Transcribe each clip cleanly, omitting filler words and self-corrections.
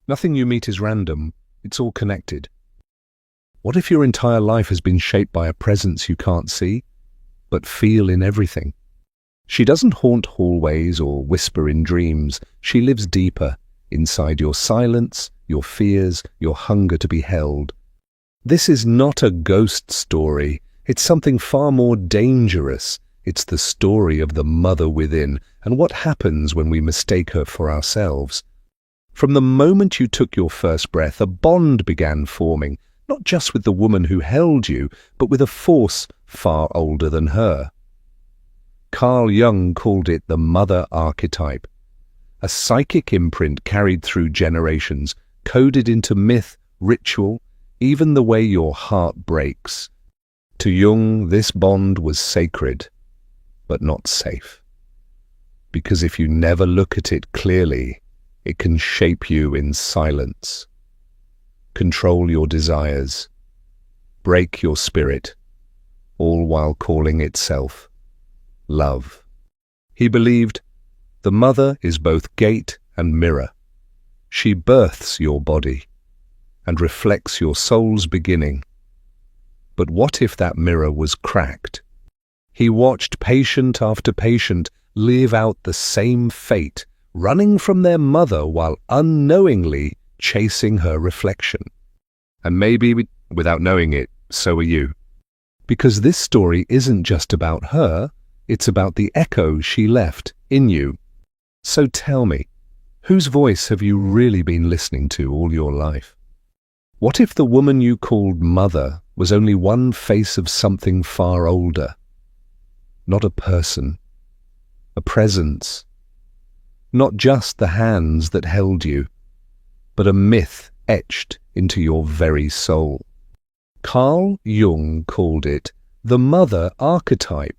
Nothing you meet is random, it's all connected. What if your entire life has been shaped by a presence you can't see, but feel in everything? She doesn't haunt hallways or whisper in dreams. She lives deeper, inside your silence, your fears, your hunger to be held. This is not a ghost story. It's something far more dangerous. It's the story of the mother within and what happens when we mistake her for ourselves. From the moment you took your first breath, a bond began forming, not just with the woman who held you, but with a force far older than her. Carl Jung called it the mother archetype, a psychic imprint carried through generations, coded into myth, ritual, even the way your heart breaks. To Jung, this bond was sacred, but not safe. Because if you never look at it clearly, it can shape you in silence, control your desires, break your spirit, all while calling itself love. He believed the mother is both gate and mirror. She births your body and reflects your soul's beginning. But what if that mirror was cracked? He watched patient after patient live out the same fate, running from their mother while unknowingly chasing her reflection. And maybe, without knowing it, so are you. Because this story isn't just about her, it's about the echo she left in you. So tell me, whose voice have you really been listening to all your life? What if the woman you called mother was only one face of something far older? Not a person, a presence. Not just the hands that held you, but a myth etched into your very soul. Carl Jung called it the mother archetype.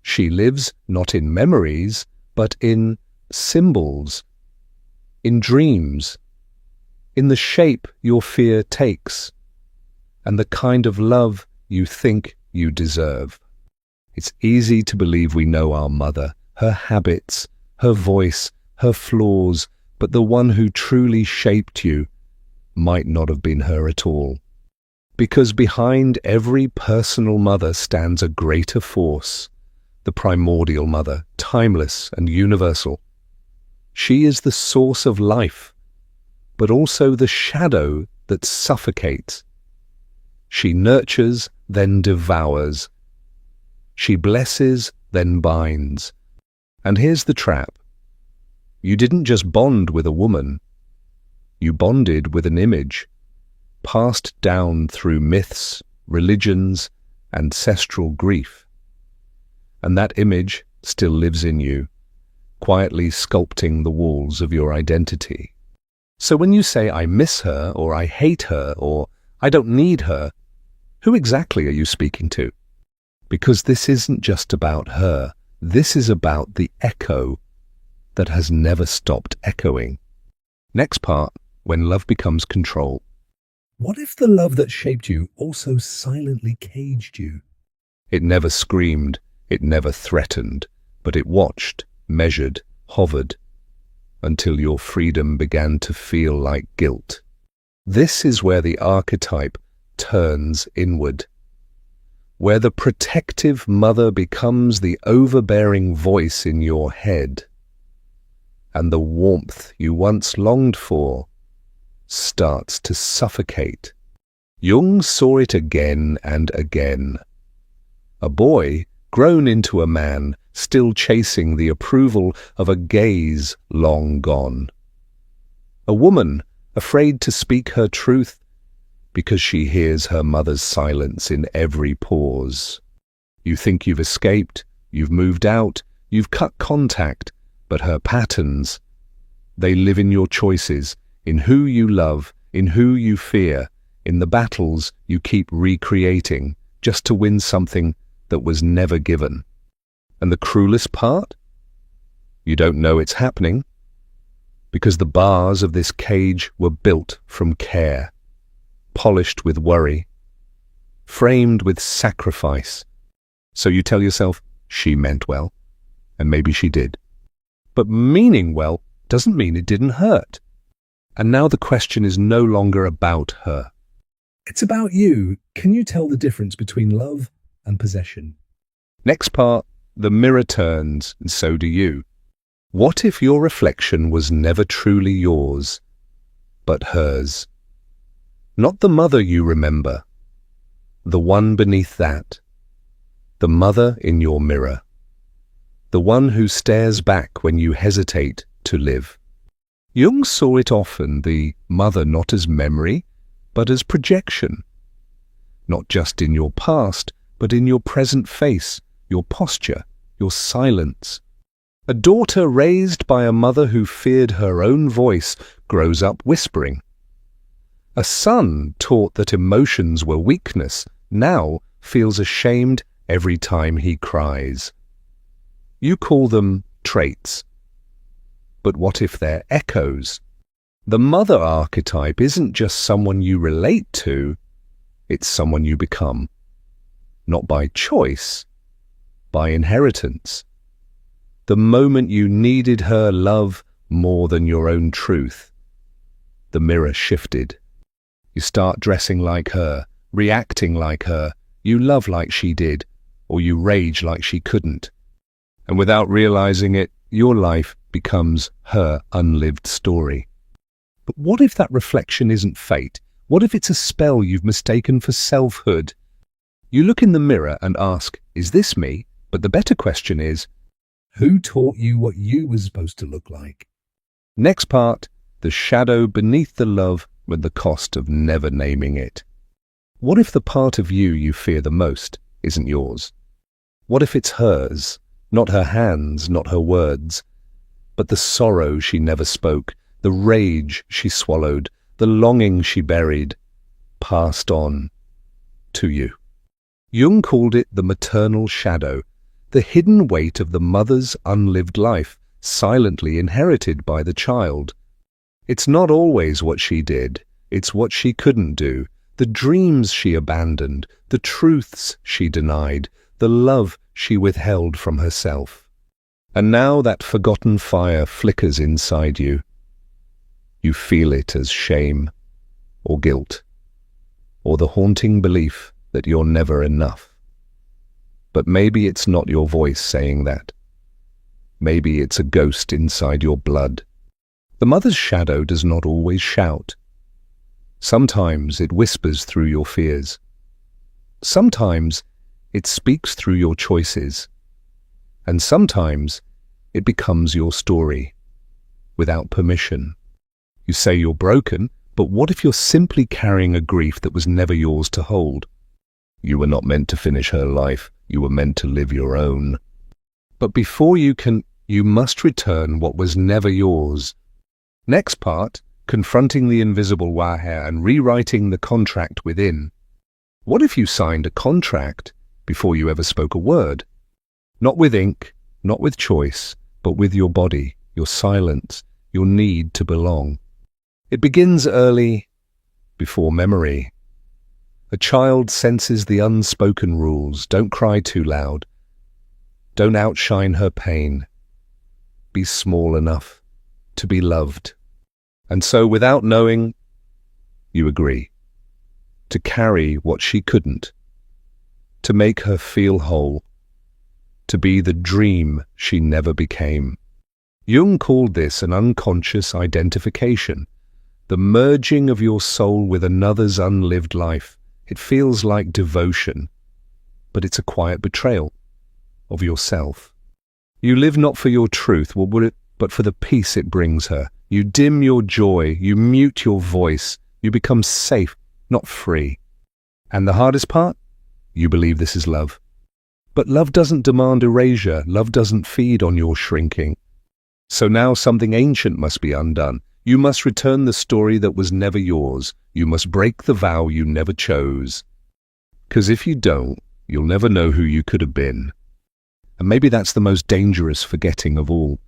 She lives not in memories, but in symbols, in dreams, in the shape your fear takes, and the kind of love you think you deserve. It's easy to believe we know our mother, her habits, her voice, her flaws, but the one who truly shaped you might not have been her at all. Because behind every personal mother stands a greater force, the primordial mother, timeless and universal. She is the source of life, but also the shadow that suffocates. She nurtures, then devours. She blesses, then binds. And here's the trap. You didn't just bond with a woman. You bonded with an image, passed down through myths, religions, ancestral grief. And that image still lives in you, quietly sculpting the walls of your identity. So when you say, I miss her, or I hate her, or I don't need her, who exactly are you speaking to? Because this isn't just about her. This is about the echo that has never stopped echoing. Next part, when love becomes control. What if the love that shaped you also silently caged you? It never screamed, it never threatened, but it watched, measured, hovered, until your freedom began to feel like guilt. This is where the archetype turns inward, where the protective mother becomes the overbearing voice in your head, and the warmth you once longed for starts to suffocate. Jung saw it again and again. A boy grown into a man, still chasing the approval of a gaze long gone. A woman afraid to speak her truth because she hears her mother's silence in every pause. You think you've escaped, you've moved out, you've cut contact, but her patterns, they live in your choices, in who you love, in who you fear, in the battles you keep recreating just to win something that was never given. And the cruelest part? You don't know it's happening, because the bars of this cage were built from care, polished with worry, framed with sacrifice. So you tell yourself, she meant well, and maybe she did. But meaning well doesn't mean it didn't hurt. And now the question is no longer about her. It's about you. Can you tell the difference between love and possession? Next part, the mirror turns, and so do you. What if your reflection was never truly yours, but hers? Not the mother you remember, the one beneath that, the mother in your mirror, the one who stares back when you hesitate to live. Jung saw it often, the mother not as memory, but as projection. Not just in your past, but in your present face, your posture, your silence. A daughter raised by a mother who feared her own voice grows up whispering. A son taught that emotions were weakness now feels ashamed every time he cries. You call them traits. But what if they're echoes? The mother archetype isn't just someone you relate to, it's someone you become. Not by choice, by inheritance. The moment you needed her love more than your own truth, the mirror shifted. You start dressing like her, reacting like her, you love like she did, or you rage like she couldn't. And without realizing it, your life becomes her unlived story. But what if that reflection isn't fate? What if it's a spell you've mistaken for selfhood? You look in the mirror and ask, is this me? But the better question is, who taught you what you were supposed to look like? Next part, the shadow beneath the love with the cost of never naming it. What if the part of you fear the most isn't yours? What if it's hers, not her hands, not her words, but the sorrow she never spoke, the rage she swallowed, the longing she buried, passed on to you? Jung called it the maternal shadow, the hidden weight of the mother's unlived life, silently inherited by the child. It's not always what she did, it's what she couldn't do, the dreams she abandoned, the truths she denied, the love she withheld from herself. And now that forgotten fire flickers inside you. You feel it as shame, or guilt, or the haunting belief that you're never enough. But maybe it's not your voice saying that. Maybe it's a ghost inside your blood. The mother's shadow does not always shout. Sometimes it whispers through your fears. Sometimes it speaks through your choices. And sometimes it becomes your story, without permission. You say you're broken, but what if you're simply carrying a grief that was never yours to hold? You were not meant to finish her life, you were meant to live your own. But before you can, you must return what was never yours. Next part, confronting the invisible Waher and rewriting the contract within. What if you signed a contract before you ever spoke a word? Not with ink, not with choice, but with your body, your silence, your need to belong. It begins early, before memory. A child senses the unspoken rules. Don't cry too loud. Don't outshine her pain. Be small enough to be loved. And so, without knowing, you agree to carry what she couldn't, to make her feel whole, to be the dream she never became. Jung called this an unconscious identification, the merging of your soul with another's unlived life. It feels like devotion, but it's a quiet betrayal of yourself. You live not for your truth, but for the peace it brings her. You dim your joy, you mute your voice, you become safe, not free. And the hardest part? You believe this is love. But love doesn't demand erasure, love doesn't feed on your shrinking. So now something ancient must be undone. You must return the story that was never yours. You must break the vow you never chose. 'Cause if you don't, you'll never know who you could have been. And maybe that's the most dangerous forgetting of all.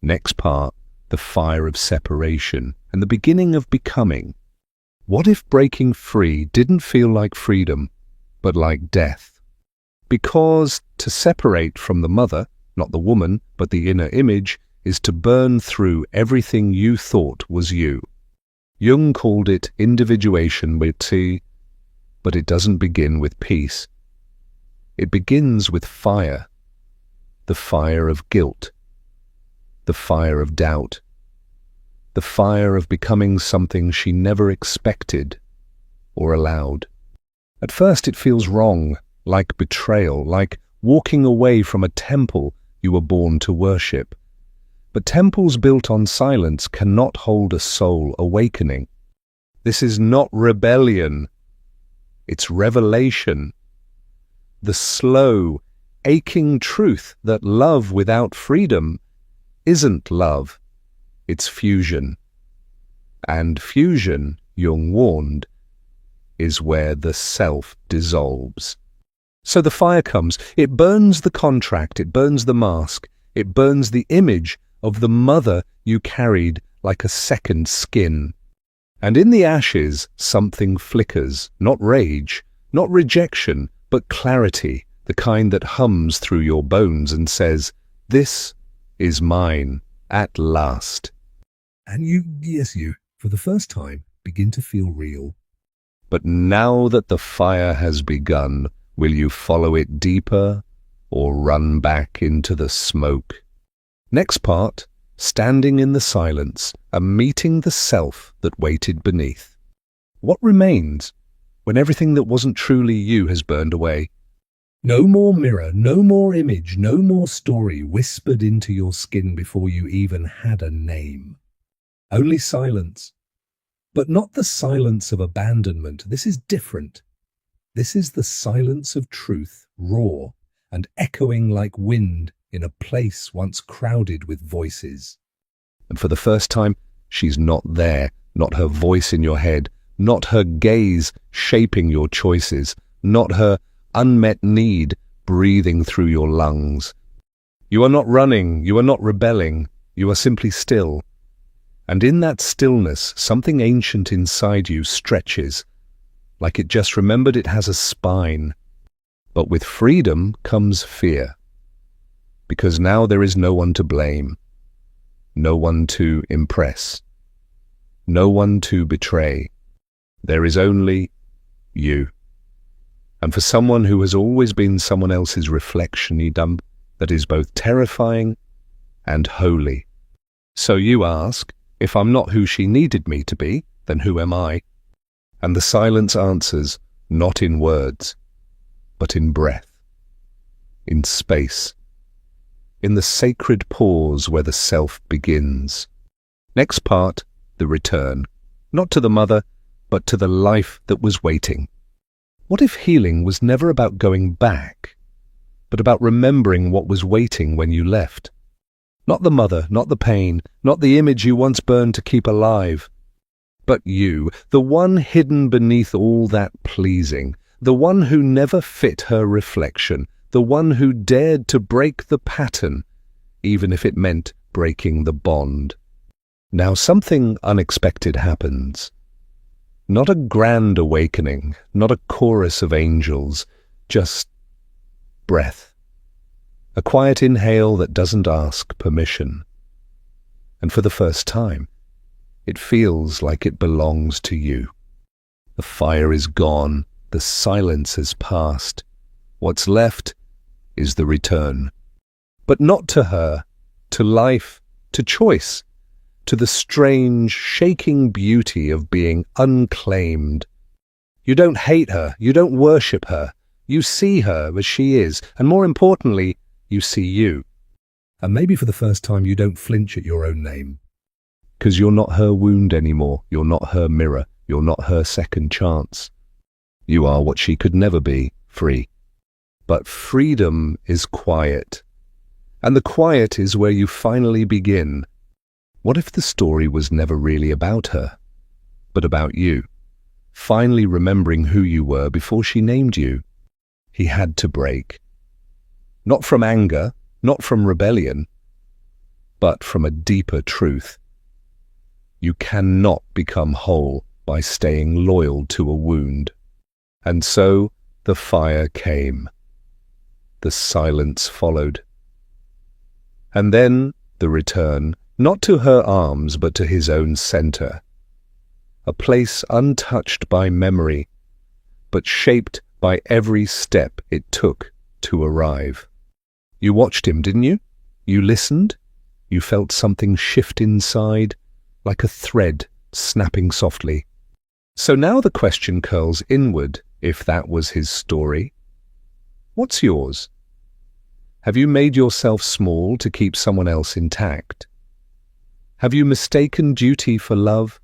Next part, the fire of separation and the beginning of becoming. What if breaking free didn't feel like freedom, but like death? Because to separate from the mother, not the woman, but the inner image, is to burn through everything you thought was you. Jung called it individuation with T, but it doesn't begin with peace. It begins with fire, the fire of guilt, the fire of doubt, the fire of becoming something she never expected or allowed. At first it feels wrong, like betrayal, like walking away from a temple you were born to worship. But temples built on silence cannot hold a soul awakening. This is not rebellion, it's revelation. The slow, aching truth that love without freedom isn't love, it's fusion. And fusion, Jung warned, is where the self dissolves. So the fire comes, it burns the contract, it burns the mask, it burns the image of the mother you carried like a second skin. And in the ashes, something flickers, not rage, not rejection, but clarity, the kind that hums through your bones and says, "This is mine, at last." And you, for the first time, begin to feel real. But now that the fire has begun, will you follow it deeper or run back into the smoke? Next part, standing in the silence and meeting the self that waited beneath. What remains when everything that wasn't truly you has burned away? No more mirror, no more image, no more story whispered into your skin before you even had a name. Only silence. But not the silence of abandonment. This is different. This is the silence of truth, raw and echoing like wind in a place once crowded with voices. And for the first time, she's not there, not her voice in your head, not her gaze shaping your choices, not her unmet need breathing through your lungs. You are not running, you are not rebelling, you are simply still. And in that stillness, something ancient inside you stretches, like it just remembered it has a spine. But with freedom comes fear, because now there is no one to blame, no one to impress, no one to betray. There is only you. And for someone who has always been someone else's reflection-y dump, that is both terrifying and holy. So you ask, if I'm not who she needed me to be, then who am I? And the silence answers, not in words, but in breath, in space, in the sacred pause where the self begins. Next part, the return, not to the mother, but to the life that was waiting. What if healing was never about going back, but about remembering what was waiting when you left? Not the mother, not the pain, not the image you once burned to keep alive, but you, the one hidden beneath all that pleasing, the one who never fit her reflection, the one who dared to break the pattern, even if it meant breaking the bond. Now something unexpected happens. Not a grand awakening, not a chorus of angels, just breath. A quiet inhale that doesn't ask permission. And for the first time, it feels like it belongs to you. The fire is gone, the silence has passed. What's left is the return. But not to her, to life, to choice, to the strange, shaking beauty of being unclaimed. You don't hate her, you don't worship her. You see her as she is, and more importantly, you see you. And maybe for the first time you don't flinch at your own name. Because you're not her wound anymore, you're not her mirror, you're not her second chance. You are what she could never be, free. But freedom is quiet. And the quiet is where you finally begin. What if the story was never really about her, but about you? Finally remembering who you were before she named you. He had to break. Not from anger, not from rebellion, but from a deeper truth. You cannot become whole by staying loyal to a wound. And so the fire came. The silence followed. And then the return, not to her arms, but to his own center. a place untouched by memory, but shaped by every step it took to arrive. You watched him, didn't you? You listened? You felt something shift inside, like a thread snapping softly. So now the question curls inward, if that was his story. What's yours? Have you made yourself small to keep someone else intact? Have you mistaken duty for love?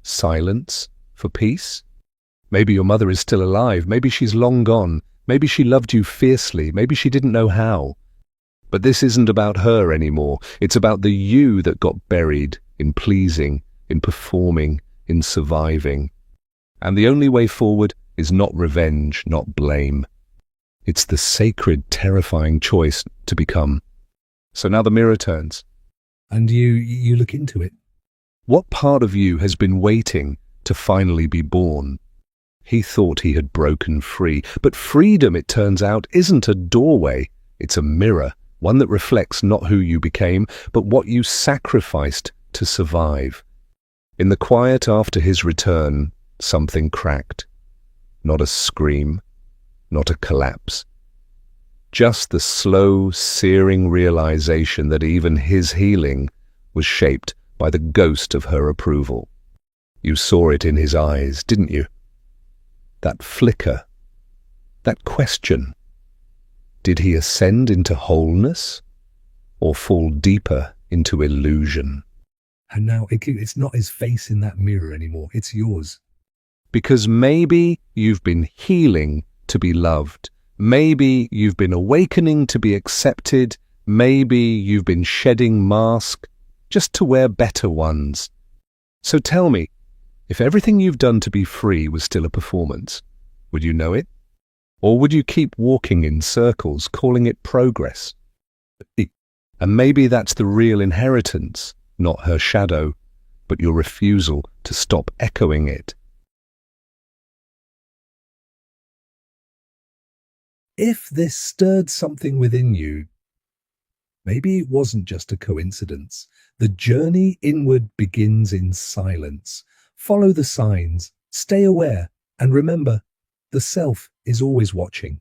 Silence for peace? Maybe your mother is still alive, maybe she's long gone, maybe she loved you fiercely, maybe she didn't know how. But this isn't about her anymore, it's about the you that got buried in pleasing, in performing, in surviving. And the only way forward is not revenge, not blame. It's the sacred, terrifying choice to become. So now the mirror turns. And you look into it. What part of you has been waiting to finally be born? He thought he had broken free, but freedom, it turns out, isn't a doorway. It's a mirror, one that reflects not who you became, but what you sacrificed to survive. In the quiet after his return, something cracked. Not a scream, not a collapse. Just the slow, searing realization that even his healing was shaped by the ghost of her approval. You saw it in his eyes, didn't you? That flicker, that question. Did he ascend into wholeness or fall deeper into illusion? And now it's not his face in that mirror anymore, it's yours. Because maybe you've been healing to be loved. Maybe you've been awakening to be accepted. Maybe you've been shedding masks just to wear better ones. So tell me, if everything you've done to be free was still a performance, would you know it? Or would you keep walking in circles, calling it progress? And maybe that's the real inheritance, not her shadow, but your refusal to stop echoing it. If this stirred something within you, maybe it wasn't just a coincidence. The journey inward begins in silence. Follow the signs, stay aware, and remember, the self is always watching.